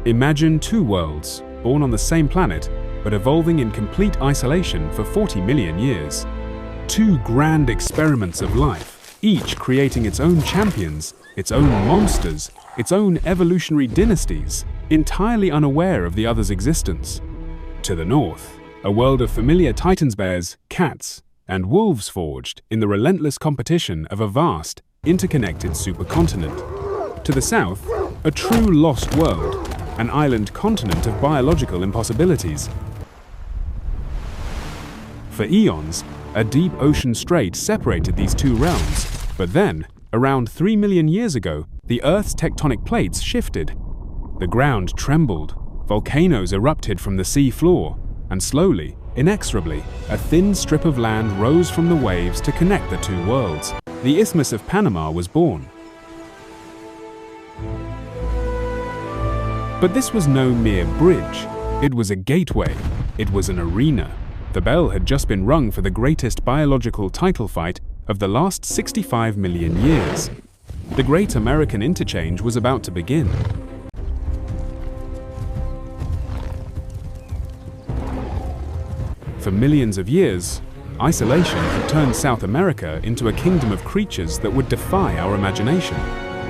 Imagine two worlds, born on the same planet, but evolving in complete isolation for 40 million years. Two grand experiments of life, each creating its own champions, its own monsters, its own evolutionary dynasties, entirely unaware of the other's existence. To the north, a world of familiar titans bears, cats, and wolves forged in the relentless competition of a vast, interconnected supercontinent. To the south, a true lost world, an island continent of biological impossibilities. For eons, a deep ocean strait separated these two realms, but then, around 3 million years ago, the Earth's tectonic plates shifted. The ground trembled, volcanoes erupted from the sea floor, and slowly, inexorably, a thin strip of land rose from the waves to connect the two worlds. The Isthmus of Panama was born. But this was no mere bridge. It was a gateway. It was an arena. The bell had just been rung for the greatest biological title fight of the last 65 million years. The Great American Interchange was about to begin. For millions of years, isolation had turned South America into a kingdom of creatures that would defy our imagination.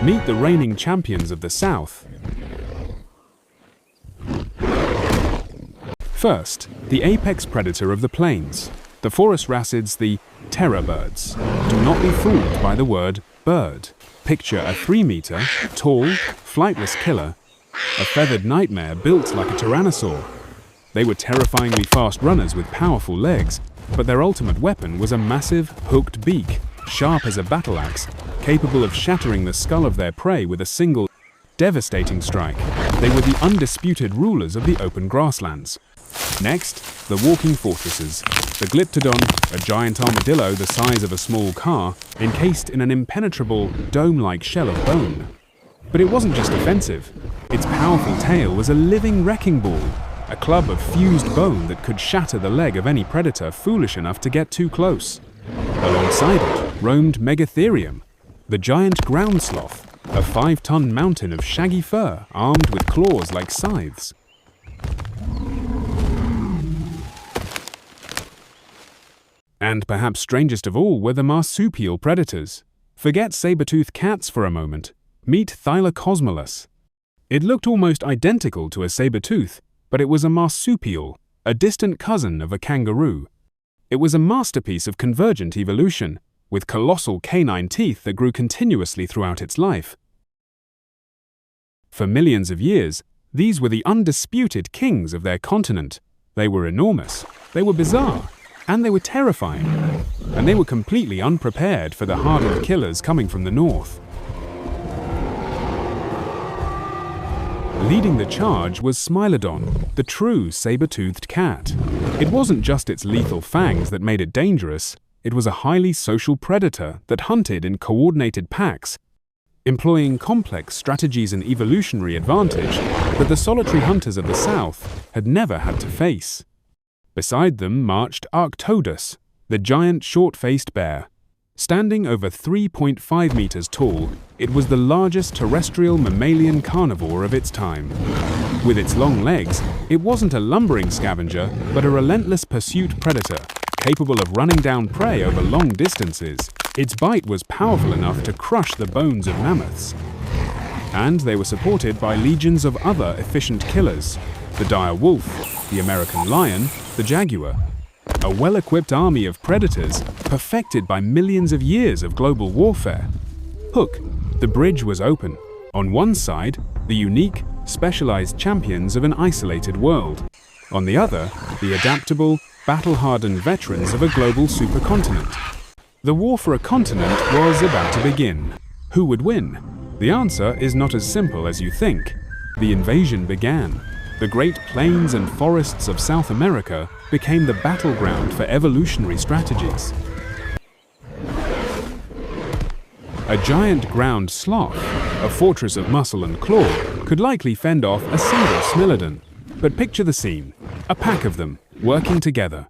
Meet the reigning champions of the South. First, the apex predator of the plains, the Phorusrhacids, the terror birds. Do not be fooled by the word bird. Picture a 3-meter, tall, flightless killer, a feathered nightmare built like a tyrannosaur. They were terrifyingly fast runners with powerful legs, but their ultimate weapon was a massive, hooked beak, sharp as a battle axe, capable of shattering the skull of their prey with a single, devastating strike. They were the undisputed rulers of the open grasslands. Next, the walking fortresses. The Glyptodon, a giant armadillo the size of a small car, encased in an impenetrable, dome-like shell of bone. But it wasn't just offensive. Its powerful tail was a living wrecking ball, a club of fused bone that could shatter the leg of any predator foolish enough to get too close. Alongside it roamed Megatherium, the giant ground sloth, a 5-ton mountain of shaggy fur armed with claws like scythes. And perhaps strangest of all were the marsupial predators. Forget saber-toothed cats for a moment. Meet Thylacosmilus. It looked almost identical to a saber-tooth, but it was a marsupial, a distant cousin of a kangaroo. It was a masterpiece of convergent evolution, with colossal canine teeth that grew continuously throughout its life. For millions of years, these were the undisputed kings of their continent. They were enormous, they were bizarre, and they were terrifying, and they were completely unprepared for the hardened killers coming from the north. Leading the charge was Smilodon, the true saber-toothed cat. It wasn't just its lethal fangs that made it dangerous, it was a highly social predator that hunted in coordinated packs, employing complex strategies and evolutionary advantage that the solitary hunters of the South had never had to face. Beside them marched Arctodus, the giant short-faced bear. Standing over 3.5 meters tall, it was the largest terrestrial mammalian carnivore of its time. With its long legs, it wasn't a lumbering scavenger, but a relentless pursuit predator, capable of running down prey over long distances. Its bite was powerful enough to crush the bones of mammoths. And they were supported by legions of other efficient killers: the dire wolf, the American lion, the jaguar. A well-equipped army of predators perfected by millions of years of global warfare. Hook, the bridge was open. On one side, the unique, specialized champions of an isolated world. On the other, the adaptable, battle-hardened veterans of a global supercontinent. The war for a continent was about to begin. Who would win? The answer is not as simple as you think. The invasion began. The great plains and forests of South America became the battleground for evolutionary strategies. A giant ground sloth, a fortress of muscle and claw, could likely fend off a single Smilodon. But picture the scene: a pack of them, working together.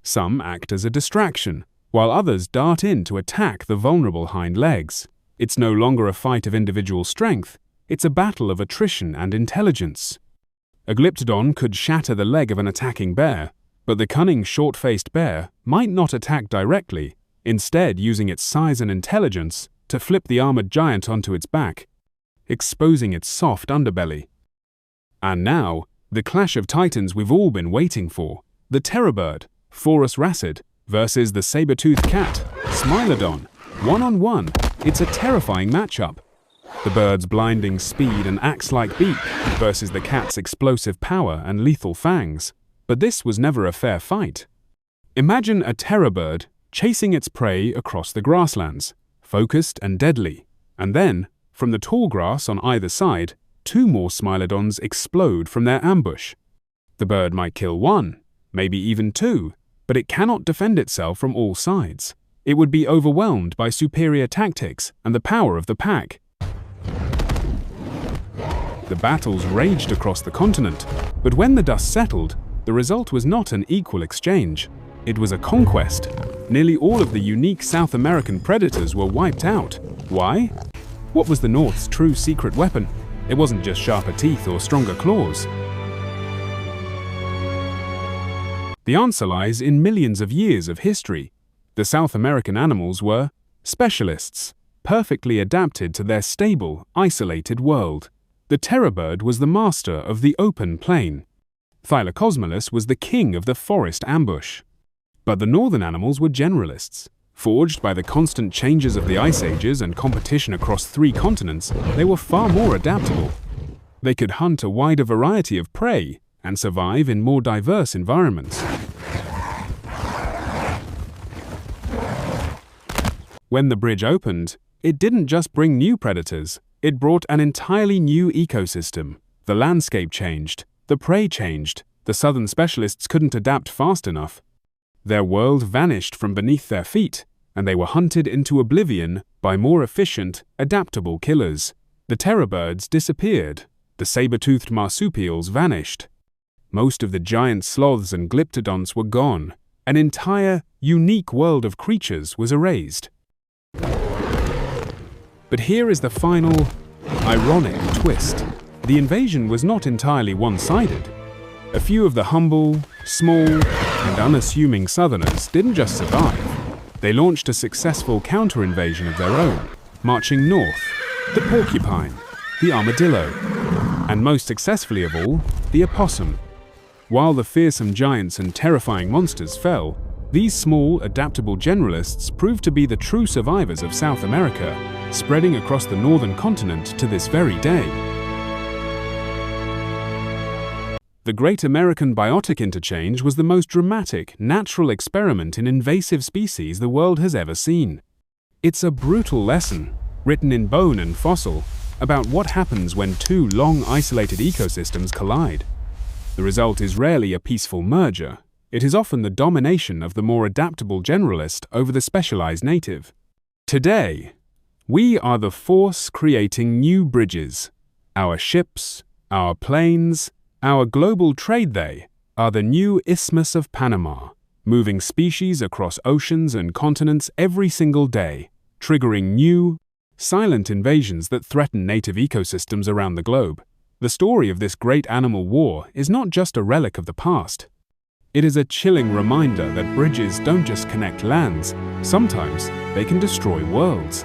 Some act as a distraction, while others dart in to attack the vulnerable hind legs. It's no longer a fight of individual strength, It's a battle of attrition and intelligence. A Glyptodon could shatter the leg of an attacking bear, but the cunning short-faced bear might not attack directly, instead using its size and intelligence to flip the armored giant onto its back, exposing its soft underbelly. And now, the clash of titans we've all been waiting for, the terror bird, Phorusrhacid, versus the saber-toothed cat, Smilodon. One-on-one, it's a terrifying matchup. The bird's blinding speed and axe-like beak versus the cat's explosive power and lethal fangs. But this was never a fair fight. Imagine a terror bird chasing its prey across the grasslands, focused and deadly, and then, from the tall grass on either side, two more Smilodons explode from their ambush. The bird might kill one, maybe even two, but it cannot defend itself from all sides. It would be overwhelmed by superior tactics and the power of the pack. The battles raged across the continent, but when the dust settled, the result was not an equal exchange. It was a conquest. Nearly all of the unique South American predators were wiped out. Why? What was the North's true secret weapon? It wasn't just sharper teeth or stronger claws. The answer lies in millions of years of history. The South American animals were specialists, perfectly adapted to their stable, isolated world. The terror bird was the master of the open plain. Thylacosmilus was the king of the forest ambush. But the northern animals were generalists. Forged by the constant changes of the ice ages and competition across 3 continents, they were far more adaptable. They could hunt a wider variety of prey and survive in more diverse environments. When the bridge opened, it didn't just bring new predators, it brought an entirely new ecosystem. The landscape changed, the prey changed, the southern specialists couldn't adapt fast enough. Their world vanished from beneath their feet, and they were hunted into oblivion by more efficient, adaptable killers. The terror birds disappeared. The saber-toothed marsupials vanished. Most of the giant sloths and glyptodonts were gone. An entire, unique world of creatures was erased. But here is the final, ironic twist. The invasion was not entirely one-sided. A few of the humble, small, and unassuming southerners didn't just survive. They launched a successful counter-invasion of their own, marching north, the porcupine, the armadillo, and most successfully of all, the opossum. While the fearsome giants and terrifying monsters fell, these small, adaptable generalists proved to be the true survivors of South America, spreading across the northern continent to this very day. The Great American Biotic Interchange was the most dramatic, natural experiment in invasive species the world has ever seen. It's a brutal lesson, written in bone and fossil, about what happens when 2 long isolated ecosystems collide. The result is rarely a peaceful merger. It is often the domination of the more adaptable generalist over the specialized native. Today, we are the force creating new bridges. Our ships, our planes, our global trade, they are the new Isthmus of Panama, moving species across oceans and continents every single day, triggering new, silent invasions that threaten native ecosystems around the globe. The story of this great animal war is not just a relic of the past. It is a chilling reminder that bridges don't just connect lands, sometimes they can destroy worlds.